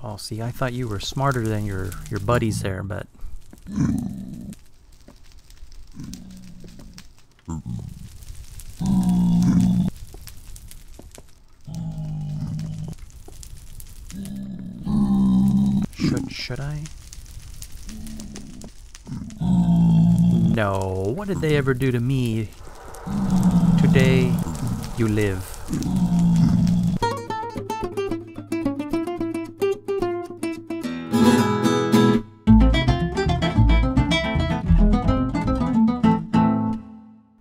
Oh, see, I thought you were smarter than your buddies there, but... Should I? No, what did they ever do to me? Today, you live.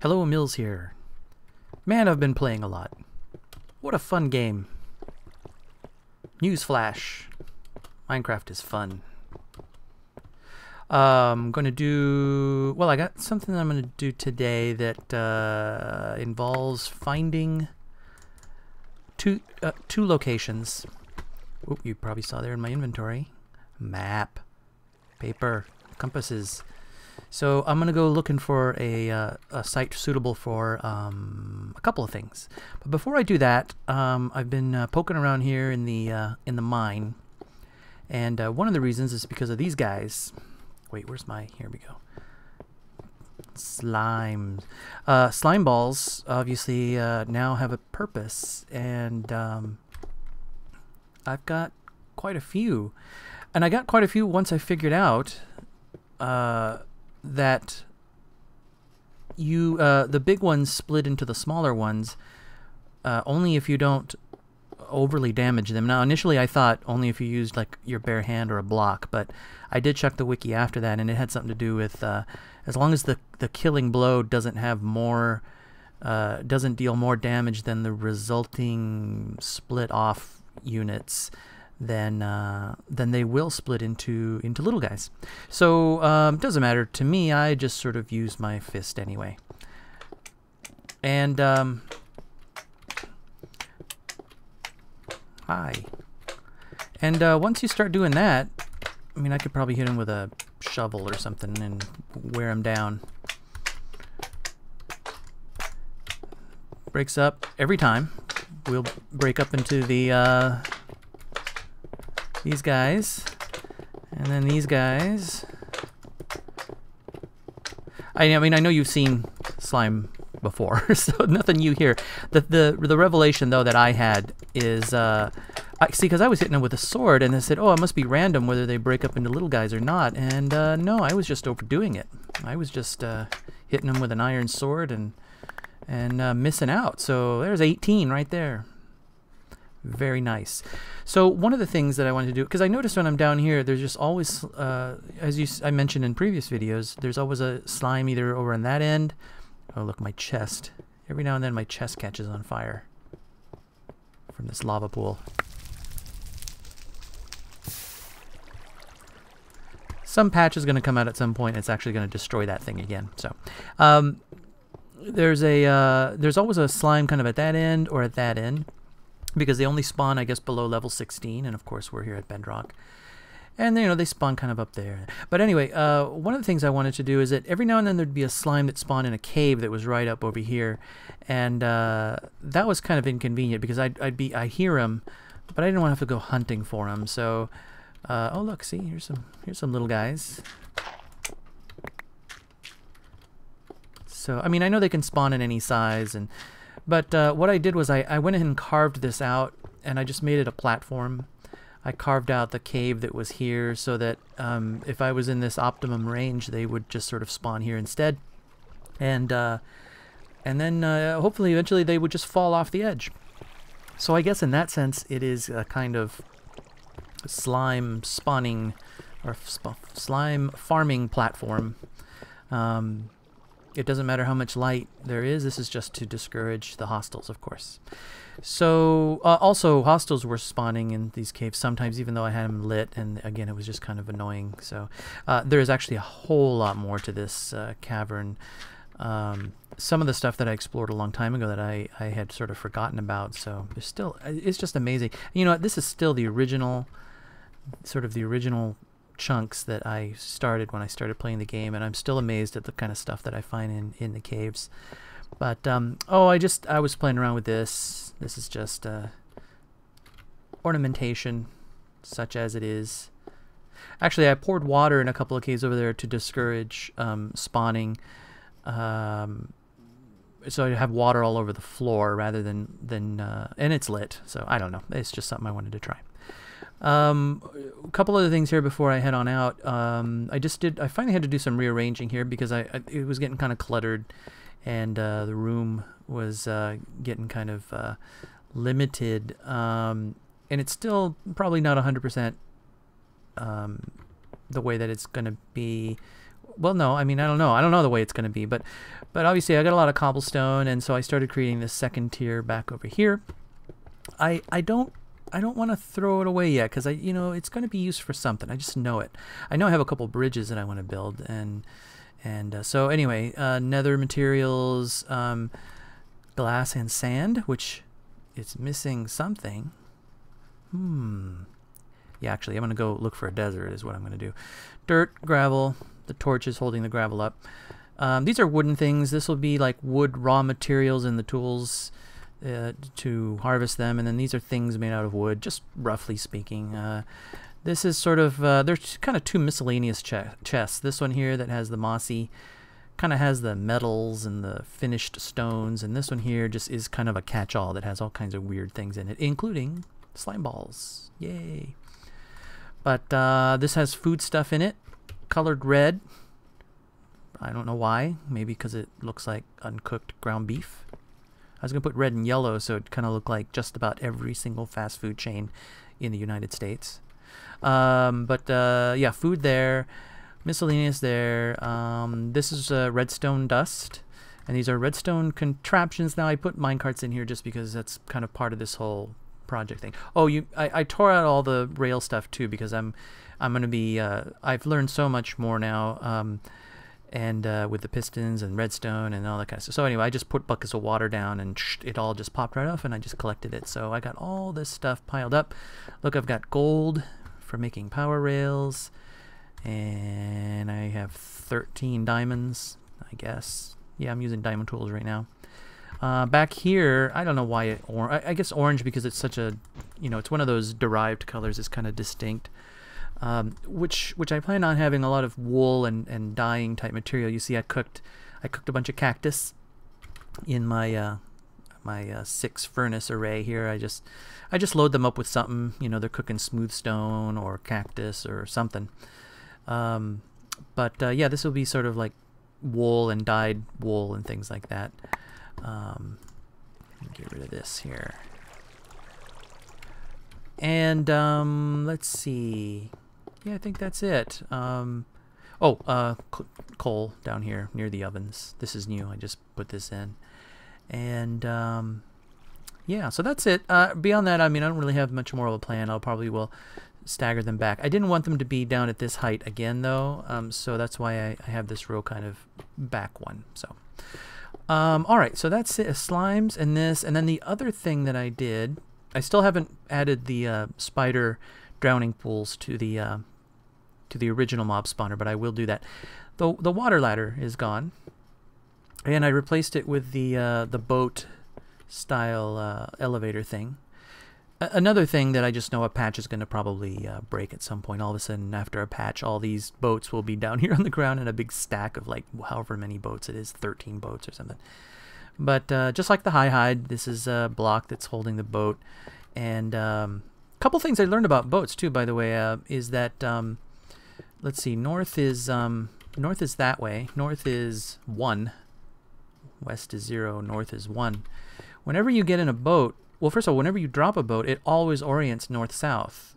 Hello, Mills here. Man, I've been playing a lot. What a fun game. Newsflash. Minecraft is fun. I'm going to do... Well, I got something that I'm going to do today that involves finding two locations. Oop, you probably saw there in my inventory. Map. Paper. Compasses. So I'm going to go looking for a site suitable for a couple of things. But before I do that, I've been poking around here in the mine. And one of the reasons is because of these guys. Wait, where's my... Here we go. Slime. Slime balls, obviously, now have a purpose. And I've got quite a few. And I got quite a few once I figured out that the big ones split into the smaller ones only if you don't overly damage them. Now initially I thought only if you used like your bare hand or a block, but I did check the wiki after that, and it had something to do with as long as the killing blow doesn't have more doesn't deal more damage than the resulting split off units, then they will split into little guys. So it doesn't matter to me. I just sort of use my fist anyway. And hi. And once you start doing that, I mean, I could probably hit him with a shovel or something and wear him down. Breaks up every time. We'll break up into the these guys, and then these guys. I mean, I know you've seen slime before, so nothing new here. The revelation though that I had is see, because I was hitting them with a sword, and I said, oh, it must be random whether they break up into little guys or not. And no, I was just overdoing it. I was just hitting them with an iron sword and missing out. So there's 18 right there. Very nice. So one of the things that I wanted to do, because I noticed when I'm down here, there's just always, as I mentioned in previous videos, there's always a slime either over on that end. Oh, look, my chest. Every now and then my chest catches on fire from this lava pool. Some patch is going to come out at some point. It's actually going to destroy that thing again. So there's always a slime kind of at that end or at that end, because they only spawn, I guess, below level 16, and of course we're here at Bedrock. And you know, they spawn kind of up there. But anyway, one of the things I wanted to do is that every now and then there'd be a slime that spawned in a cave that was right up over here, and that was kind of inconvenient because I hear them, but I didn't want to have to go hunting for them. So, oh look, see, here's some little guys. So I mean, I know they can spawn in any size, but what I did was I went ahead and carved this out, and I just made it a platform. I carved out the cave that was here so that if I was in this optimum range, they would just sort of spawn here instead. And then hopefully eventually they would just fall off the edge. So I guess in that sense it is a kind of slime spawning or slime farming platform. It doesn't matter how much light there is. This is just to discourage the hostiles, of course. So also hostiles were spawning in these caves sometimes, even though I had them lit, and again it was just kind of annoying. So there is actually a whole lot more to this cavern. Some of the stuff that I explored a long time ago that I had sort of forgotten about. So there's still, it's just amazing. You know what, this is still the original, sort of the original chunks that I started when I started playing the game, and I'm still amazed at the kind of stuff that I find in the caves. But oh, I was playing around with this. This is just ornamentation, such as it is. Actually, I poured water in a couple of caves over there to discourage spawning. So I have water all over the floor rather than and it's lit. So I don't know. It's just something I wanted to try. A couple other things here before I head on out. I finally had to do some rearranging here because it was getting kind of cluttered, and the room was getting kind of limited, and it's still probably not 100% the way that it's going to be. Well, no, I mean, I don't know the way it's going to be, but obviously I got a lot of cobblestone, and so I started creating this second tier back over here. I don't want to throw it away yet because it's going to be used for something. I just know it. I know I have a couple bridges that I want to build, and so anyway, nether materials, glass and sand, which it's missing something. Yeah, actually, I'm going to go look for a desert is what I'm going to do. Dirt, gravel. The torch is holding the gravel up. These are wooden things. This will be like wood raw materials in the tools to harvest them, and then these are things made out of wood, just roughly speaking. This is sort of, there's kind of two miscellaneous chests. This one here that has the mossy, kind of has the metals and the finished stones, and this one here just is kind of a catch-all that has all kinds of weird things in it, including slime balls. Yay. But this has food stuff in it, colored red. I don't know why. Maybe because it looks like uncooked ground beef. I was going to put red and yellow so it kind of looked like just about every single fast food chain in the United States. Yeah, food there. Miscellaneous there. This is redstone dust. And these are redstone contraptions. Now I put minecarts in here just because that's kind of part of this whole project thing. Oh, I tore out all the rail stuff too because I'm going to be, I've learned so much more now, and with the pistons and redstone and all that kind of stuff. So anyway, I just put buckets of water down and it all just popped right off, and I just collected it. So I got all this stuff piled up. Look, I've got gold for making power rails, and I have 13 diamonds, I guess. Yeah, I'm using diamond tools right now. Back here, I don't know why I guess orange because it's such a, it's one of those derived colors. It's kind of distinct. Which I plan on having a lot of wool and dyeing type material. You see, I cooked a bunch of cactus in my my 6 furnace array here. I just load them up with something. They're cooking smooth stone or cactus or something. Yeah, this will be sort of like wool and dyed wool and things like that. Let me get rid of this here. And let's see. Yeah, I think that's it. Coal down here near the ovens. This is new. I just put this in. And yeah, so that's it. Beyond that, I mean, I don't really have much more of a plan. I'll probably will stagger them back. I didn't want them to be down at this height again, though. So that's why I have this row kind of back one. So, all right. So that's it. Slimes and this, and then the other thing that I did. I still haven't added the spider drowning pools to the original mob spawner, but I will do that. The water ladder is gone, and I replaced it with the boat style elevator thing. Another thing that I just know a patch is going to probably break at some point. All of a sudden, after a patch, all these boats will be down here on the ground in a big stack of like however many boats it is, 13 boats or something. But just like the high hide, this is a block that's holding the boat. And a couple things I learned about boats too, by the way, is that let's see, north is that way. North is 1. West is 0. North is 1. Whenever you get in a boat, well, first of all, whenever you drop a boat, it always orients north-south,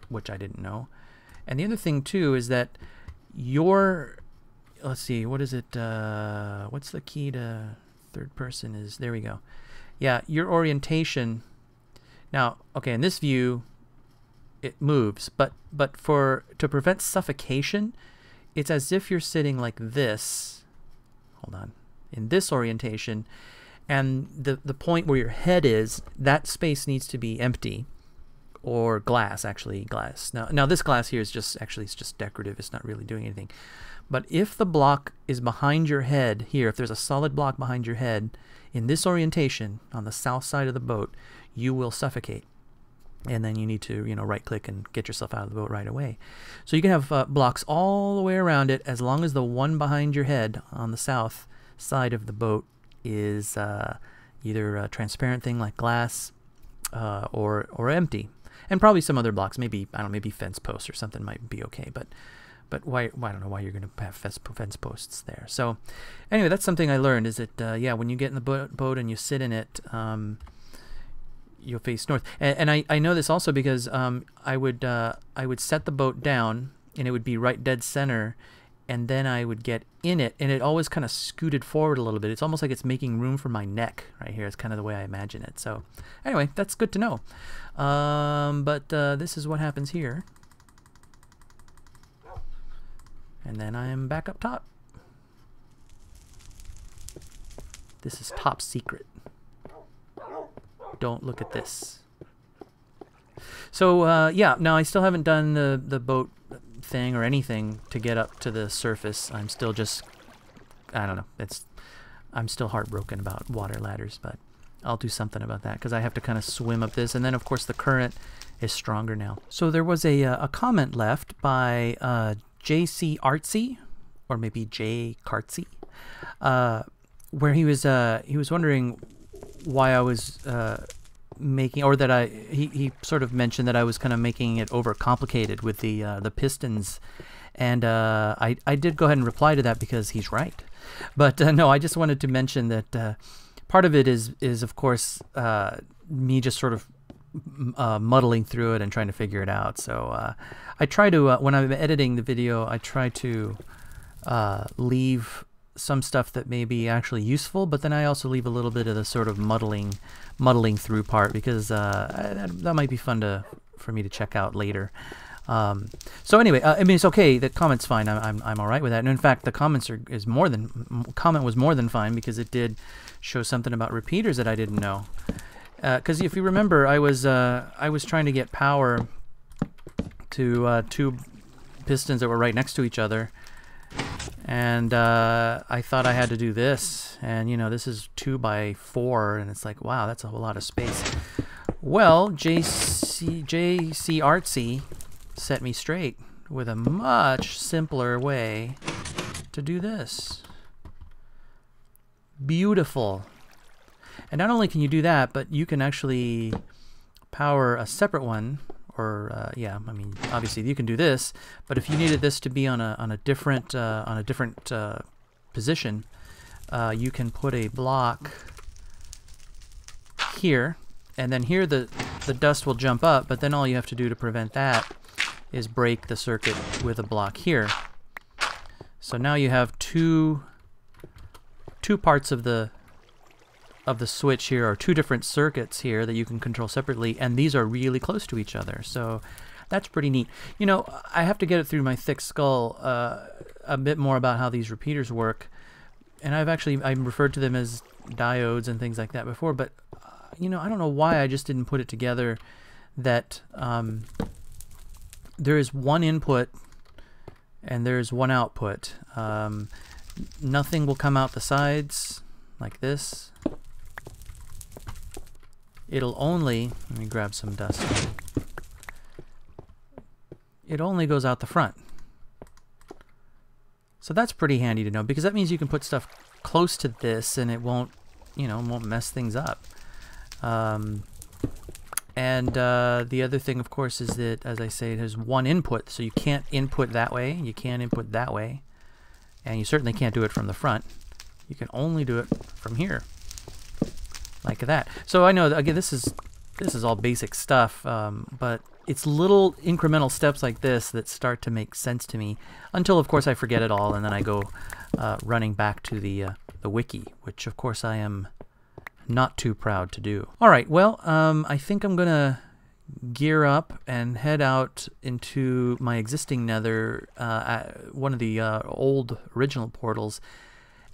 which I didn't know. And the other thing too is that let's see, what is it? What's the key to third person is, there we go. Yeah, your orientation. Now, okay, in this view, it moves, but to prevent suffocation, it's as if you're sitting like this. Hold on. In this orientation, and the point where your head is, that space needs to be empty, or glass, actually glass. Now this glass here is just decorative. It's not really doing anything. But if the block is behind your head here, if there's a solid block behind your head in this orientation on the south side of the boat, you will suffocate. and then you need to, you know, right click and get yourself out of the boat right away. So you can have blocks all the way around it, as long as the one behind your head on the south side of the boat is either a transparent thing like glass or empty, and probably some other blocks. Maybe, I don't know, maybe fence posts or something might be okay, but why, I don't know why you're going to have fence posts there. So anyway, that's something I learned, is that yeah, when you get in the boat and you sit in it, you'll face north. And I know this also because I would set the boat down and it would be right dead center, and then I would get in it and it always kind of scooted forward a little bit. It's almost like it's making room for my neck right here. It's kind of the way I imagine it. So anyway, that's good to know. But this is what happens here. And then I am back up top. This is top secret. Don't look at this. So yeah, now I still haven't done the boat thing or anything to get up to the surface. I'm still just, I don't know, I'm still heartbroken about water ladders, but I'll do something about that because I have to kind of swim up this, and then of course the current is stronger now. So there was a comment left by JC Artsy, or maybe J Cartsy, where he was wondering why I was making, or that he sort of mentioned that I was kind of making it overcomplicated with the pistons, and I did go ahead and reply to that because he's right. But no, I just wanted to mention that part of it is of course me just sort of muddling through it and trying to figure it out. So I try to when I'm editing the video, I try to leave some stuff that may be actually useful, but then I also leave a little bit of the sort of muddling through part, because that might be fun for me to check out later. So anyway, I mean, it's okay. The comment's fine. I'm all right with that. And in fact, the comment was more than fine, because it did show something about repeaters that I didn't know. Because if you remember, I was trying to get power to two pistons that were right next to each other. And I thought I had to do this, and you know, this is 2 by 4, and it's like, wow, that's a whole lot of space. Well, JC Artsy set me straight with a much simpler way to do this. Beautiful. And not only can you do that, but you can actually power a separate one. Or yeah, I mean, obviously you can do this, but if you needed this to be on a different position, you can put a block here, and then here the dust will jump up. But then all you have to do to prevent that is break the circuit with a block here. So now you have two parts of the switch here, or 2 different circuits here that you can control separately, and these are really close to each other, so that's pretty neat. You know, I have to get it through my thick skull a bit more about how these repeaters work, and I've referred to them as diodes and things like that before, but you know, I don't know why I just didn't put it together that there is one input and there's one output. Nothing will come out the sides like this. It'll only, let me grab some dust. It only goes out the front. So that's pretty handy to know, because that means you can put stuff close to this and it won't, you know, won't mess things up. And the other thing, of course, is that, as I say, it has one input, so you can't input that way, you can't input that way, and you certainly can't do it from the front. You can only do it from here, like that. So I know that, again, this is all basic stuff, but it's little incremental steps like this that start to make sense to me, until of course I forget it all, and then I go running back to the wiki, which of course I am not too proud to do. All right, well, I think I'm gonna gear up and head out into my existing nether, one of the old original portals,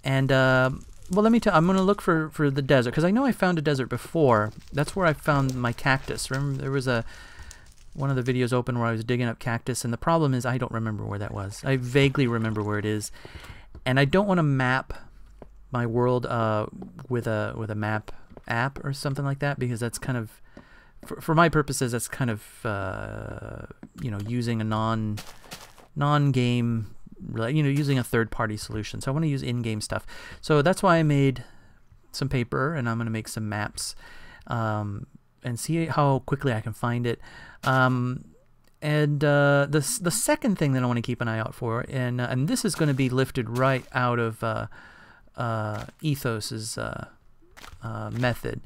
and well, let me tell you, I'm going to look for the desert, because I know I found a desert before. That's where I found my cactus. Remember, there was one of the videos open where I was digging up cactus, and the problem is I don't remember where that was. I vaguely remember where it is, and I don't want to map my world with a map app or something like that, because that's kind of for my purposes, that's kind of you know, using a non-game, you know, using a third-party solution. So I want to use in-game stuff. So that's why I made some paper, and I'm going to make some maps and see how quickly I can find it. And the second thing that I want to keep an eye out for, and this is going to be lifted right out of Ethos's method,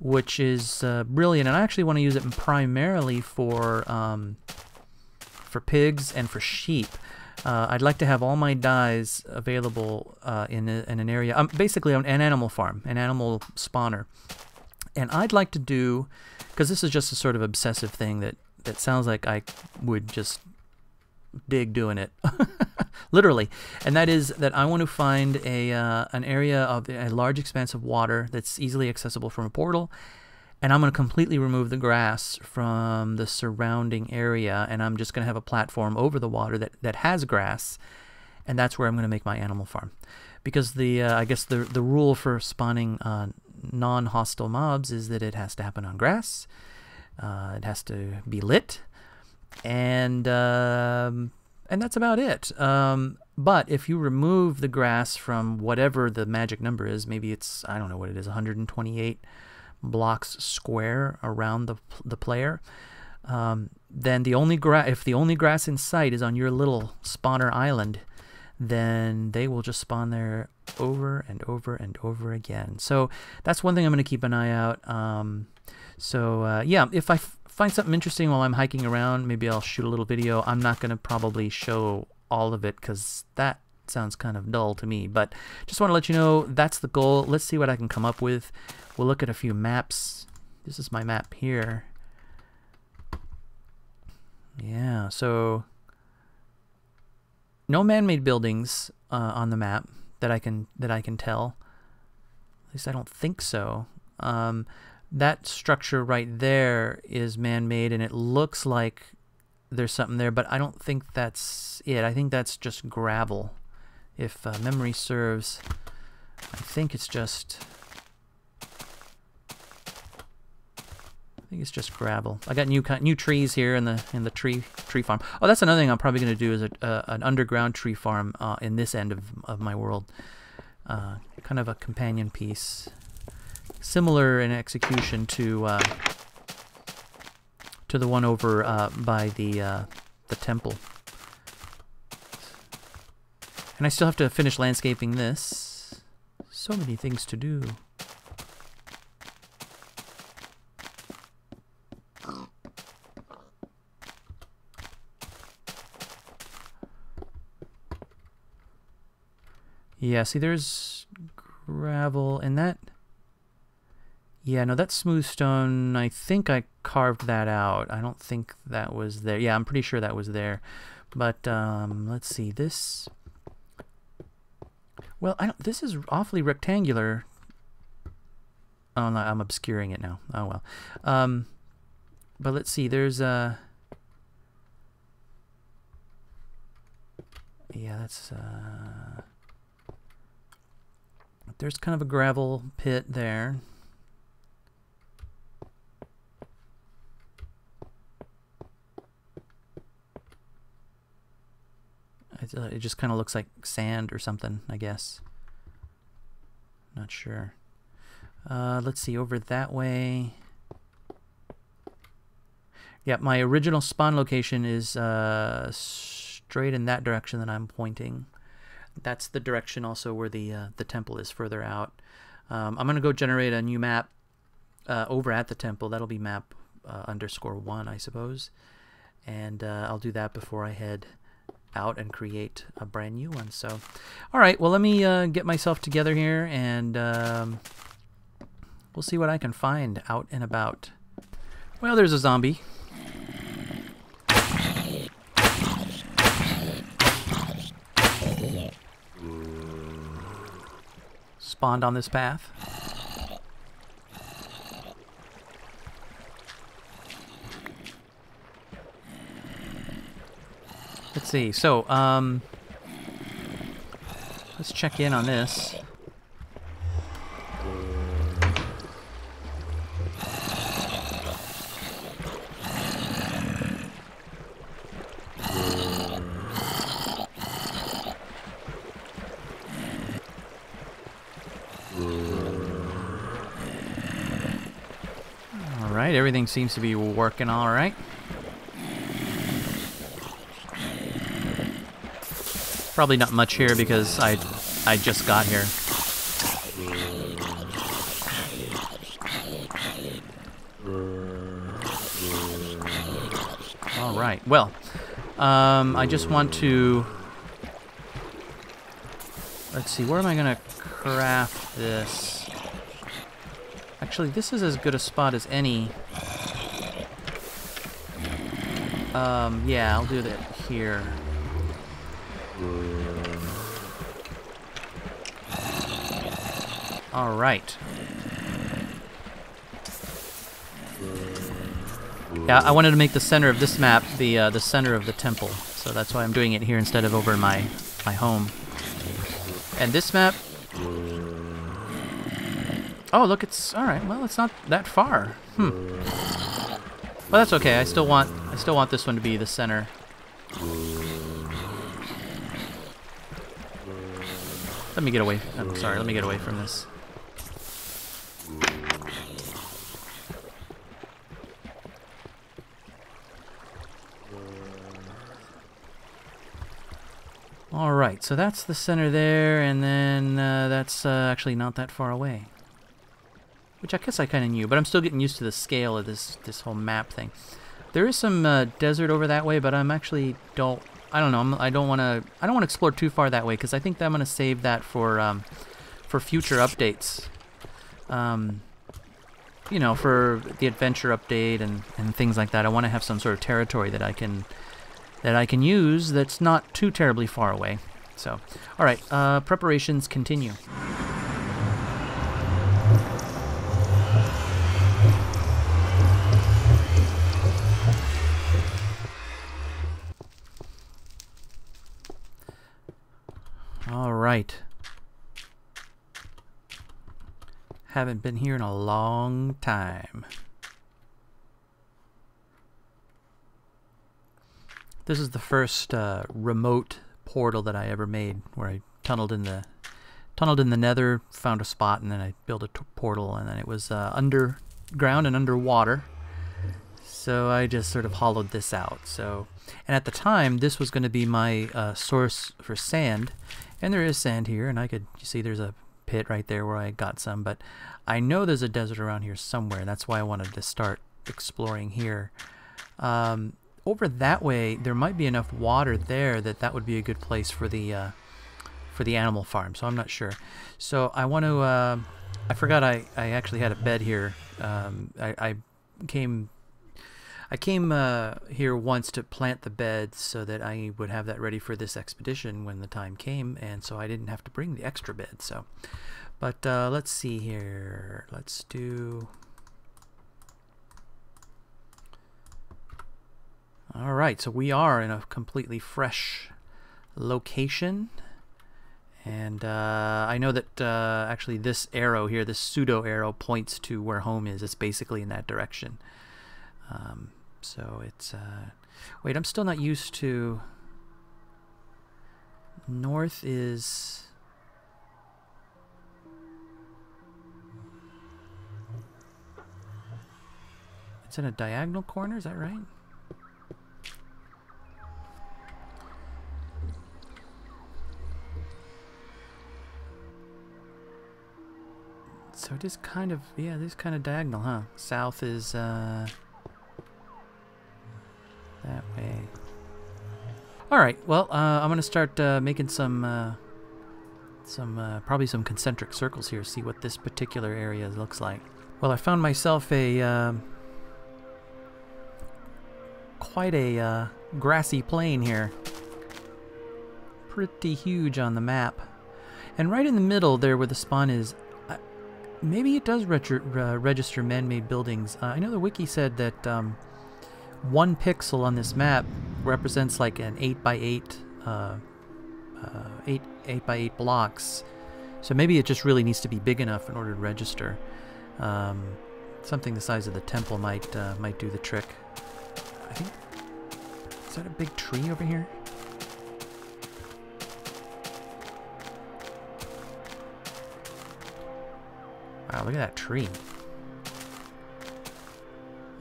which is brilliant, and I actually want to use it primarily for pigs and for sheep. I'd like to have all my dyes available in an area, basically an animal farm, an animal spawner. And I'd like to do, because this is just a sort of obsessive thing that sounds like I would just dig doing it, literally. And that is that I want to find an area of a large expanse of water that's easily accessible from a portal, and I'm going to completely remove the grass from the surrounding area, and I'm just going to have a platform over the water that has grass, and that's where I'm going to make my animal farm. Because I guess the rule for spawning non-hostile mobs is that it has to happen on grass, it has to be lit, and that's about it. But if you remove the grass from whatever the magic number is, maybe it's, I don't know what it is, 128 blocks square around the player, then if the only grass in sight is on your little spawner island, then they will just spawn there over and over and over again. So that's one thing I'm going to keep an eye out. Yeah, if I find something interesting while I'm hiking around, maybe I'll shoot a little video. I'm not going to probably show all of it because that sounds kind of dull to me, but just want to let you know that's the goal. Let's see what I can come up with. We'll look at a few maps. This is my map here. Yeah, so no man-made buildings on the map that I can tell. At least I don't think so. That structure right there is man-made, and it looks like there's something there, but I don't think that's it. I think that's just gravel. If memory serves, I think it's just gravel. I got new trees here in the tree farm. Oh, that's another thing I'm probably going to do is an underground tree farm in this end of my world. Kind of a companion piece, similar in execution to the one over by the temple. And I still have to finish landscaping this. So many things to do. Yeah, see, there's gravel and that. Yeah, no, that's smooth stone. I think I carved that out. I don't think that was there. Yeah, I'm pretty sure that was there. But let's see this. Well, this is awfully rectangular. Oh no, I'm obscuring it now. Oh well. But let's see. There's a. Yeah, that's. There's kind of a gravel pit there. It just kind of looks like sand or something, I guess. Not sure. Let's see, over that way. Yeah, my original spawn location is straight in that direction that I'm pointing. That's the direction also where the temple is further out. I'm going to go generate a new map over at the temple. That'll be map _1, I suppose. And I'll do that before I head out and create a brand new one. So, all right, well, let me get myself together here, and we'll see what I can find out and about. Well, there's a zombie. Spawned on this path. Let's see. So, let's check in on this. Alright, everything seems to be working alright. Probably not much here because I just got here. Alright, well, I just want to... Let's see, where am I going to craft this? Actually, this is as good a spot as any. Yeah, I'll do that here. All right. Yeah, I wanted to make the center of this map the center of the temple, so that's why I'm doing it here instead of over in my home. And this map. Oh, look, it's all right. Well, it's not that far. Well, that's okay. I still want this one to be the center. Let me get away. I'm sorry. Let me get away from this. All right. So that's the center there, and then that's actually not that far away. Which I guess I kind of knew, but I'm still getting used to the scale of this whole map thing. There is some desert over that way, but I'm actually I don't know. I don't want to explore too far that way because I think that I'm going to save that for future updates. You know, for the adventure update and things like that. I want to have some sort of territory that I can use that's not too terribly far away. So, all right, preparations continue. All right. Haven't been here in a long time. This is the first remote portal that I ever made, where I tunneled in the nether, found a spot, and then I built a portal, and then it was underground and underwater. So I just sort of hollowed this out. So, and at the time, this was going to be my source for sand, and there is sand here, and you see there's a pit right there where I got some, but I know there's a desert around here somewhere. That's why I wanted to start exploring here. Over that way, there might be enough water there that would be a good place for the animal farm. So I'm not sure. So I want to. I forgot I actually had a bed here. I came here once to plant the bed so that I would have that ready for this expedition when the time came, and so I didn't have to bring the extra bed. So, but let's see here. Let's do. All right, so we are in a completely fresh location, and I know that actually this arrow here, this pseudo arrow, points to where home is. It's basically in that direction. So it's wait, I'm still not used to. North is. It's in a diagonal corner, is that right? So it is kind of, yeah, it is kind of diagonal, huh? South is that way. All right, well, I'm gonna start making some probably some concentric circles here. See what this particular area looks like. Well, I found myself a quite a grassy plain here. Pretty huge on the map, and right in the middle there, where the spawn is. Maybe it does register man-made buildings. I know the wiki said that 1 pixel on this map represents like an 8x8 8x8 blocks. So maybe it just really needs to be big enough in order to register. Something the size of the temple might do the trick. I think, is that a big tree over here? Wow, look at that tree.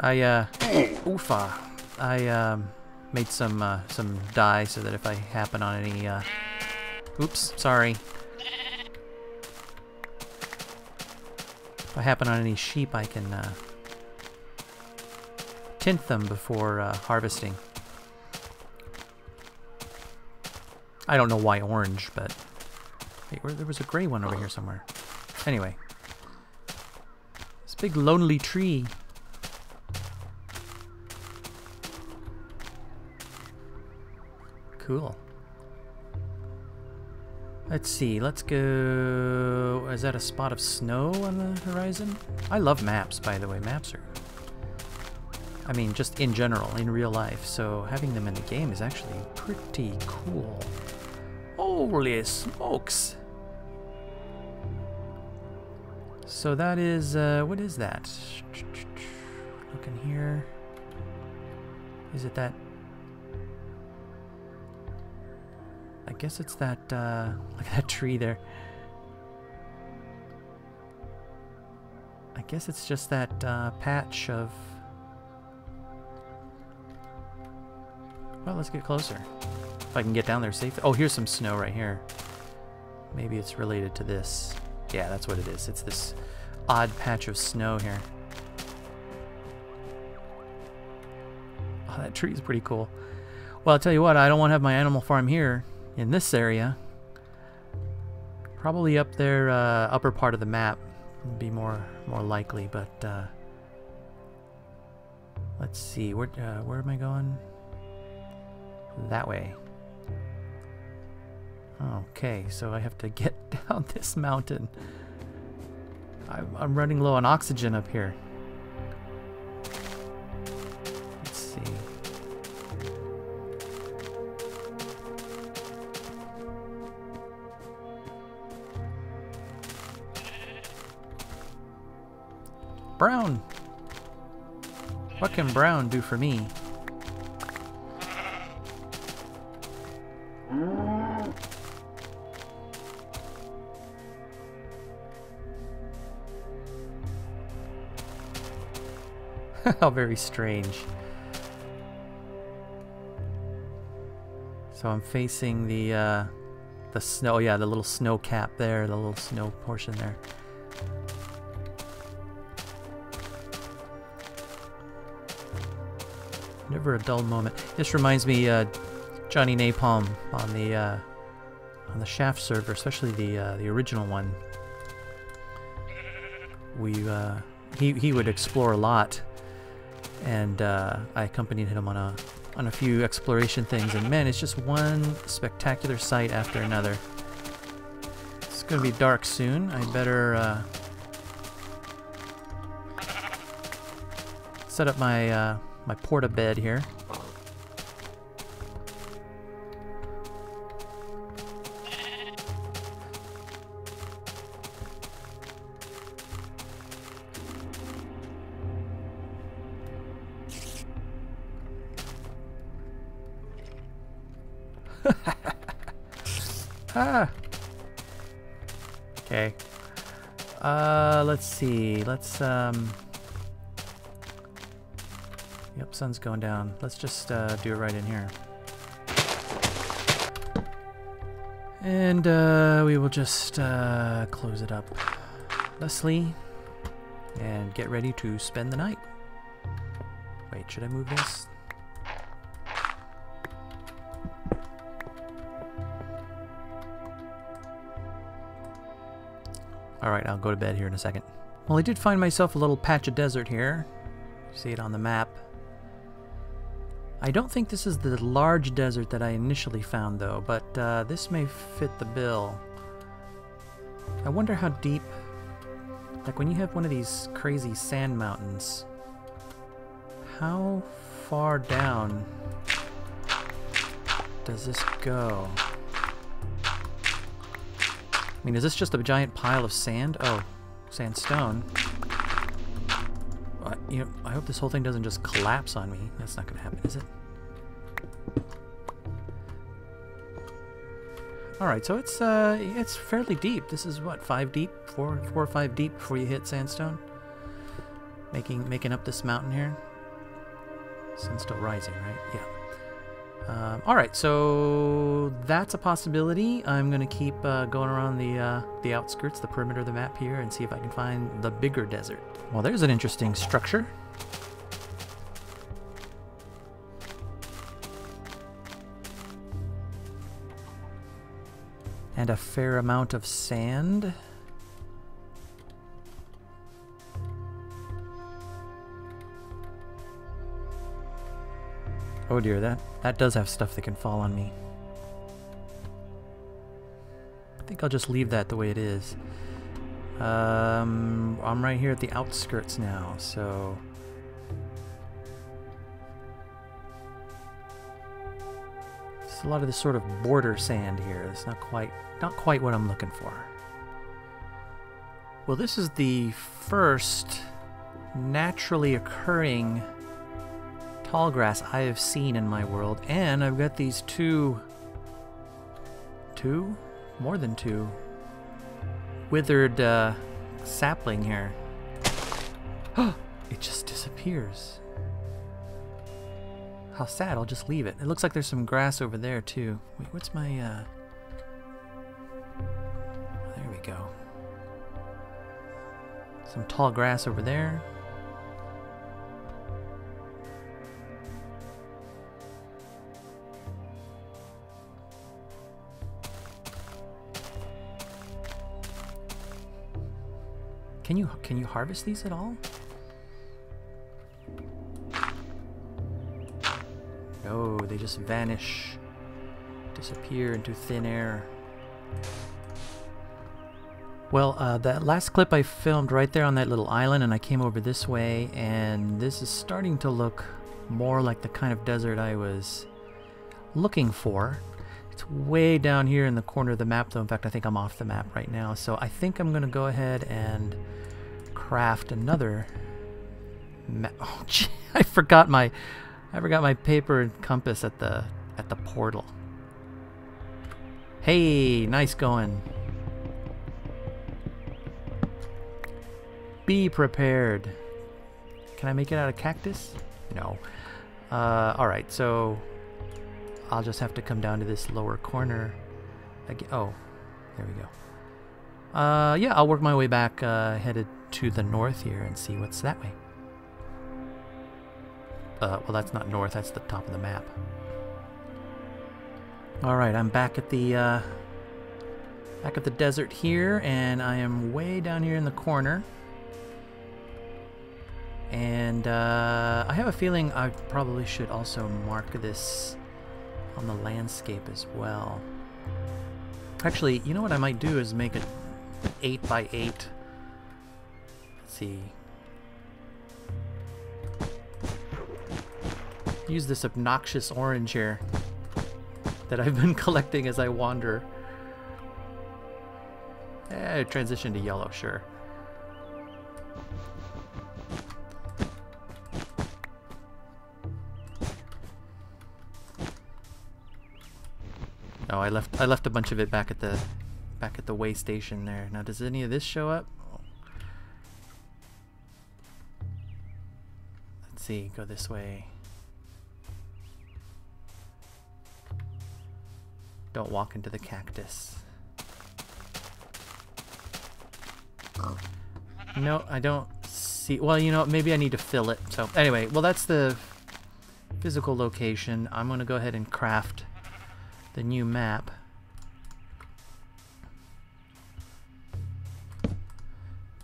Oofa. I made some dye so that if I happen on any, oops, sorry. If I happen on any sheep, I can tint them before harvesting. I don't know why orange, but hey, there was a gray one over here somewhere. Anyway, this big lonely tree. Cool. Let's see, let's go... Is that a spot of snow on the horizon? I love maps, by the way. Maps are... I mean, just in general, in real life. So having them in the game is actually pretty cool. Holy smokes! So that is... what is that? Look in here. Is it that... I guess it's that, look at that tree there. I guess it's just that patch of... Well, let's get closer. If I can get down there safely. Oh, here's some snow right here. Maybe it's related to this. Yeah, that's what it is. It's this odd patch of snow here. Oh, that tree is pretty cool. Well, I'll tell you what, I don't want to have my animal farm here. In this area, probably up there, upper part of the map would be more likely. But let's see, where am I going? That way. Okay, so I have to get down this mountain. I'm running low on oxygen up here. Let's see. Brown! What can brown do for me? How very strange. So I'm facing the snow, yeah, the little snow cap there, the little snow portion there. Never a dull moment. This reminds me, Johnny Napalm on the Shaft server, especially the original one. He would explore a lot, and I accompanied him on a few exploration things. And man, it's just one spectacular sight after another. It's gonna be dark soon. I better set up my my porta bed here. Ah. Okay. Let's see. Let's Yep, sun's going down. Let's just do it right in here. And we will just close it up thusly and get ready to spend the night. Wait, should I move this? Alright, I'll go to bed here in a second. Well, I did find myself a little patch of desert here. See it on the map. I don't think this is the large desert that I initially found, though, but this may fit the bill. I wonder how deep... Like, when you have one of these crazy sand mountains, how far down does this go? I mean, is this just a giant pile of sand? Oh, sandstone. You know, I hope this whole thing doesn't just collapse on me. That's not going to happen, is it? Alright, so it's fairly deep. This is what, 5 deep? 4 or 5 deep before you hit sandstone? Making up this mountain here. Sun's still rising, right? Yeah. Alright, so that's a possibility. I'm going to keep going around the outskirts, the perimeter of the map here, and see if I can find the bigger desert. Well, there's an interesting structure. And a fair amount of sand. Oh dear, that does have stuff that can fall on me. I think I'll just leave that the way it is. I'm right here at the outskirts now, so... It's a lot of this sort of border sand here. It's not quite what I'm looking for. Well, this is the first naturally occurring tall grass I have seen in my world, and I've got these more than two withered sapling here. It just disappears. How sad. I'll just leave it. It looks like there's some grass over there too. Wait, what's my there we go. Some tall grass over there. Can you harvest these at all? No, they just vanish, disappear into thin air. Well, that last clip I filmed right there on that little island, and I came over this way, and this is starting to look more like the kind of desert I was looking for. It's way down here in the corner of the map, though. In fact, I think I'm off the map right now, so I think I'm going to go ahead and craft another map. Oh, gee, I forgot my paper and compass at the portal. Hey, nice going. Be prepared. Can I make it out of cactus? No. Alright, so I'll just have to come down to this lower corner again. Oh, there we go. Yeah, I'll work my way back, headed to the north here and see what's that way. Well, that's not north, that's the top of the map. Alright, I'm back at the desert here, and I am way down here in the corner. And I have a feeling I probably should also mark this on the landscape as well. Actually, you know what I might do is make an 8x8. Let's see. Use this obnoxious orange here that I've been collecting as I wander. Transition to yellow, sure. Oh, I left a bunch of it back at the way station there. Now, does any of this show up? Oh. Let's see. Go this way. Don't walk into the cactus. No, I don't see. Well, you know, maybe I need to fill it. So anyway, well, that's the physical location. I'm going to go ahead and craft the new map.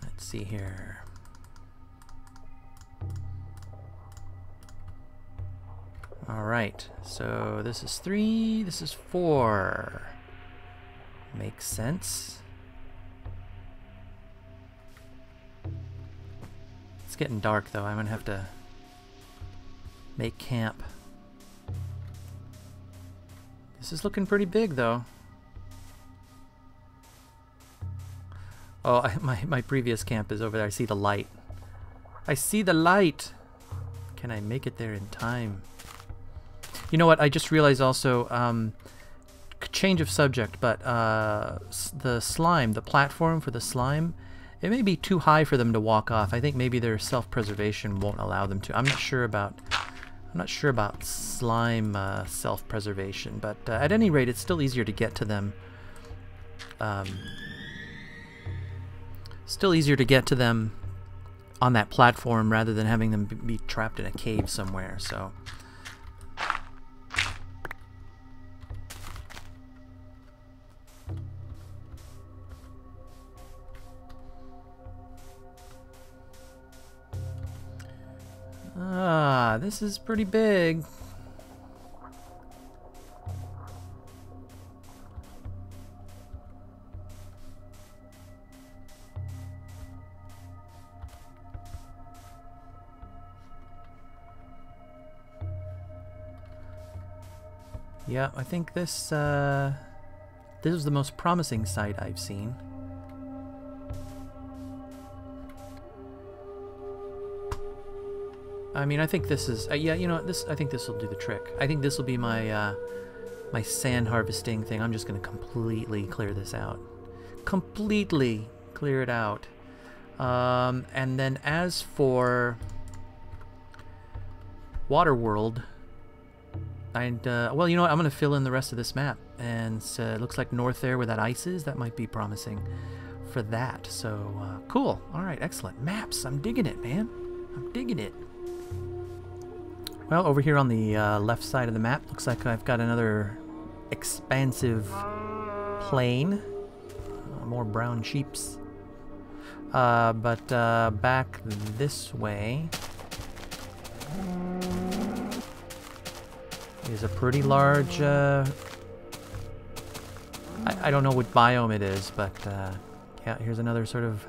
Let's see here. Alright, so this is 3, this is 4. Makes sense. It's getting dark though, I'm gonna have to make camp. This is looking pretty big though. Oh, my previous camp is over there. I see the light. I see the light! Can I make it there in time? You know what, I just realized also, change of subject, but the slime, the platform for the slime, it may be too high for them to walk off. I think maybe their self-preservation won't allow them to. I'm not sure about I'm not sure about slime self-preservation, but at any rate, it's still easier to get to them. Still easier to get to them on that platform rather than having them be trapped in a cave somewhere. So. Ah, this is pretty big. Yeah, I think this is the most promising site I've seen. I mean, I think this is yeah. You know what? I think this will do the trick. I think this will be my my sand harvesting thing. I'm just gonna completely clear this out. Completely clear it out. And then as for Waterworld, well, you know what? I'm gonna fill in the rest of this map, and it looks like north there where that ice is. That might be promising for that. So cool. All right, excellent maps. I'm digging it, man. I'm digging it. Well, over here on the left side of the map, looks like I've got another expansive plain. More brown sheeps. But back this way is a pretty large... I don't know what biome it is, but yeah, here's another sort of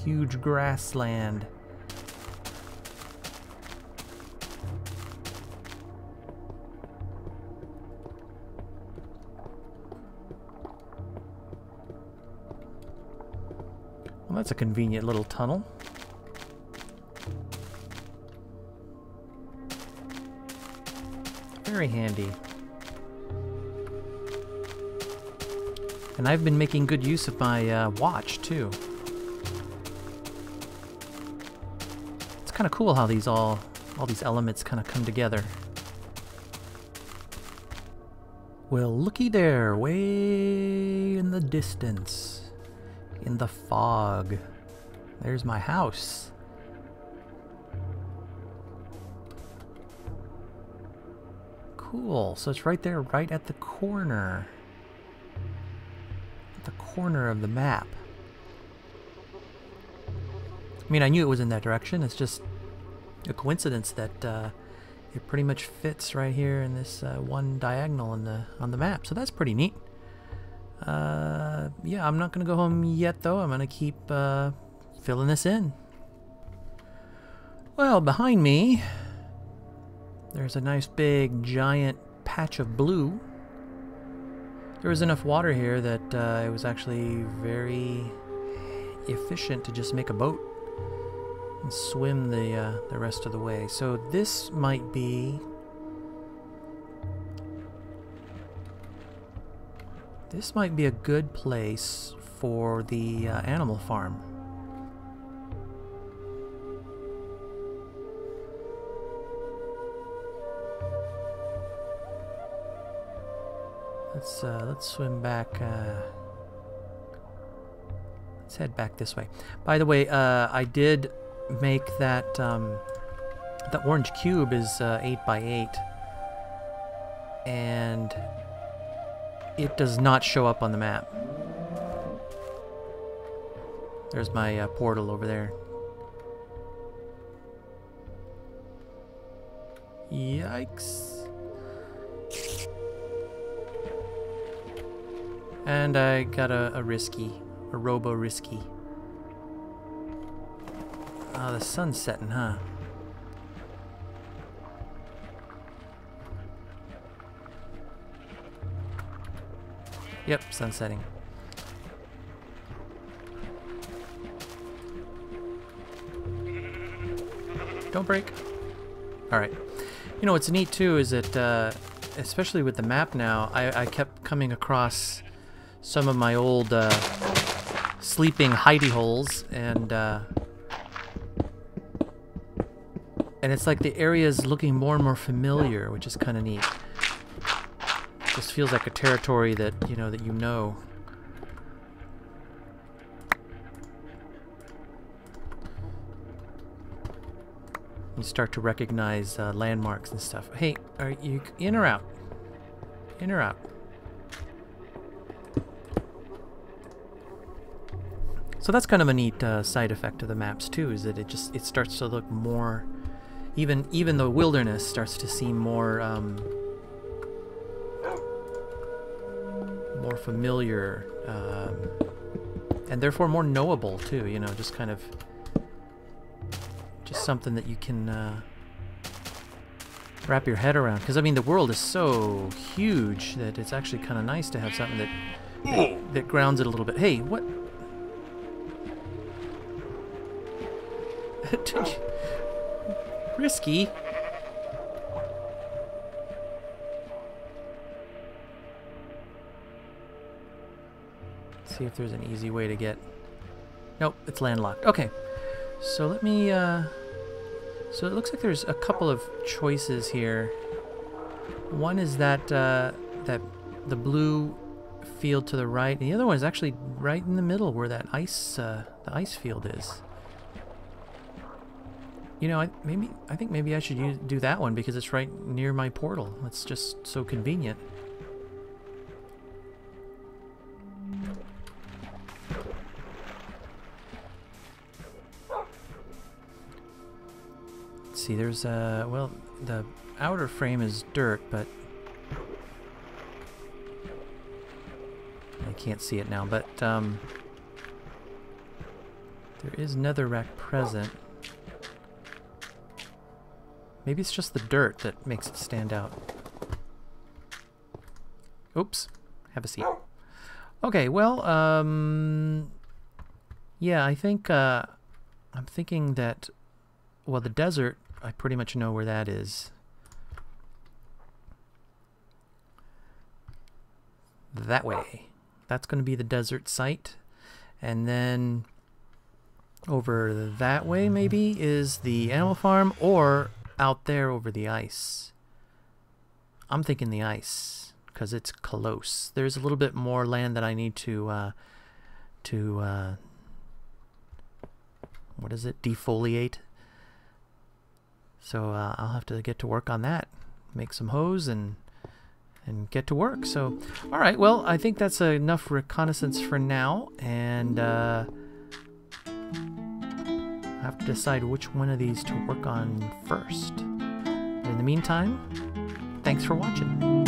huge grassland. Well, that's a convenient little tunnel. Very handy. And I've been making good use of my watch, too. It's kind of cool how these all these elements kind of come together. Well, looky there, way in the distance. In the fog. There's my house. Cool. So it's right there, right at the corner. At the corner of the map. I mean, I knew it was in that direction. It's just a coincidence that it pretty much fits right here in this one diagonal on the map. So that's pretty neat. Yeah, I'm not gonna go home yet though. I'm gonna keep filling this in. Well, behind me there's a nice big giant patch of blue. There was enough water here that it was actually very efficient to just make a boat and swim the rest of the way. So this might be... This might be a good place for the animal farm. Let's swim back. Let's head back this way. By the way, I did make that. The orange cube is 8 by 8, and it does not show up on the map. There's my portal over there. Yikes. And I got a robo-risky. Oh, the sun's setting, huh? Yep, sun setting. Don't break. Alright. You know what's neat too is that, especially with the map now, I kept coming across some of my old sleeping hidey holes, and And it's like the area is looking more and more familiar, which is kind of neat. Just feels like a territory that, you know. You start to recognize landmarks and stuff. Hey, are you in or out? In or out? So that's kind of a neat side effect of the maps too, is that it starts to look more, even the wilderness starts to seem more more familiar, and therefore more knowable too. You know, just kind of something that you can wrap your head around. Because I mean, the world is so huge that it's actually kind of nice to have something that grounds it a little bit. Hey, what? Risky. Let's see if there's an easy way to get... Nope, it's landlocked. Okay, so let me... So it looks like there's a couple of choices here. One is that the blue field to the right, and the other one is actually right in the middle where that the ice field is. You know, I think maybe I should do that one because it's right near my portal. It's just so convenient. Let's see, there's well, the outer frame is dirt, but I can't see it now, but there is netherrack present. Maybe it's just the dirt that makes it stand out. Oops. Have a seat. Okay, well, yeah, I think, I'm thinking that, well, the desert, I pretty much know where that is. That way. That's going to be the desert site. And then over that way, maybe, is the animal farm, or out there over the ice. I'm thinking the ice because it's close. There's a little bit more land that I need to what is it, defoliate. So I'll have to get to work on that, make some hose and get to work. So all right, well, I think that's enough reconnaissance for now, and I have to decide which one of these to work on first. But in the meantime, thanks for watching.